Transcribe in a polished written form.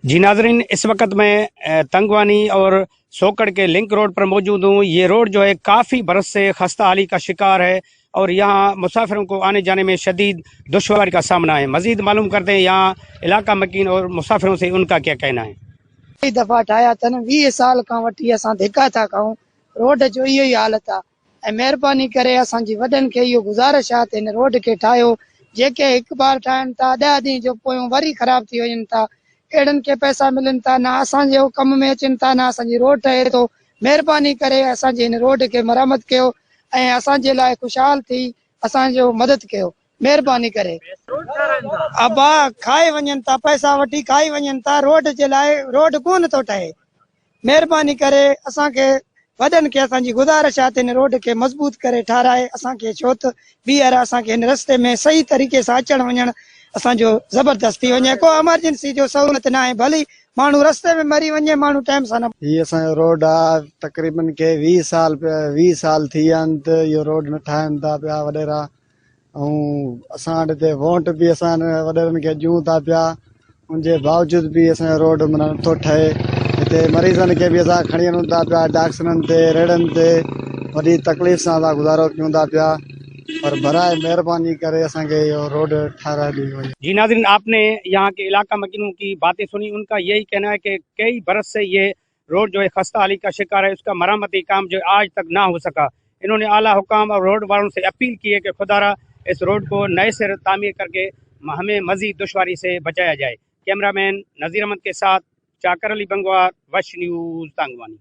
जी नाजरीन, इस वक्त मैं तंगवानी और सोकड़ के लिंक रोड पर मौजूद हूँ। ये रोड जो है काफ़ी बरस से खस्ता हाली का शिकार है और यहाँ मुसाफिरों को आने जाने में शदीद दुश्वारी का सामना है। मजीद मालूम करते हैं यहाँ इलाका मकीन और मुसाफिरों से उनका क्या कहना है। कई दफ़ा ठाहिया अथनि 20 साल खां वठी असां धिका था कयूं, रोड जो इहो ई हालत आहे। ऐं महिरबानी करे असांजी वॾनि खे इहो गुज़ारिश आहे त हिन रोड खे ठाहियो। जेके हिकु बार ठाहिनि था 10 ॾींहं जो पोयों वरी ख़राब थी वञनि था, अहिड़नि खे पैसा मिलनि था, न असांजे कम में अचनि था, न असांजी रोड ठहे थो। महिरबानी करे असांजे हिन रोड खे मरम्मत कयो ऐं असांजे लाइ ख़ुशहाल थी असांजो मदद कयो, महिरबानी करे। अबा खाई वञनि था, पैसा वठी खाई वञनि था, रोड जे लाइ रोड कोन थो ठहे। महिरबानी करे असांखे वॾनि खे असांजी गुज़ारिश आहे त हिन रोड खे मज़बूत करे ठाराए असांखे, छो त ॿीहर असांखे हिन रस्ते में सही तरीक़े सां अचणु वञणु असांजो ज़बरदस्त थी वञे। को एमरजेंसी जो सहूलियत न आहे, भली माण्हू रस्ते में मरी वञे, माण्हू टाइम सां न। ये असांजो रोड आहे, तक़रीबन के 20 साल थी विया आहिनि त इहो रोड न ठाहिनि था पिया वॾेरा। ऐं असां वटि हिते वोट बि असां वॾेरनि खे ॾियूं था पिया, उनजे बावजूद बि असांजो रोड माना नथो ठहे। हिते मरीज़नि खे बि असां खणी वञूं था पिया डॉक्टरनि ते, रेड़नि ते, वॾी तकलीफ़ सां असां गुज़ारो कयूं था पिया। पर भराए महिरबानी करे असांखे इहो रोड ठाराए ॾिनी वञे। जी नाजरीन, आपने यहाँ के इलाका मकीनों की बातें सुनी। उनका यही कहना है कि कई बरस से ये रोड जो है खस्ता हाली का शिकार है, उसका मरम्मती काम जो आज तक ना हो सका। इन्होंने आला हुकाम और रोड वालों से अपील की है कि खुदारा इस रोड को नए से तामीर करके हमें मजीद दुश्वारी से बचाया जाए। कैमरामैन नज़ीर अहमद के साथ चाकर अली बंगवार, वश न्यूज़ तंगवानी।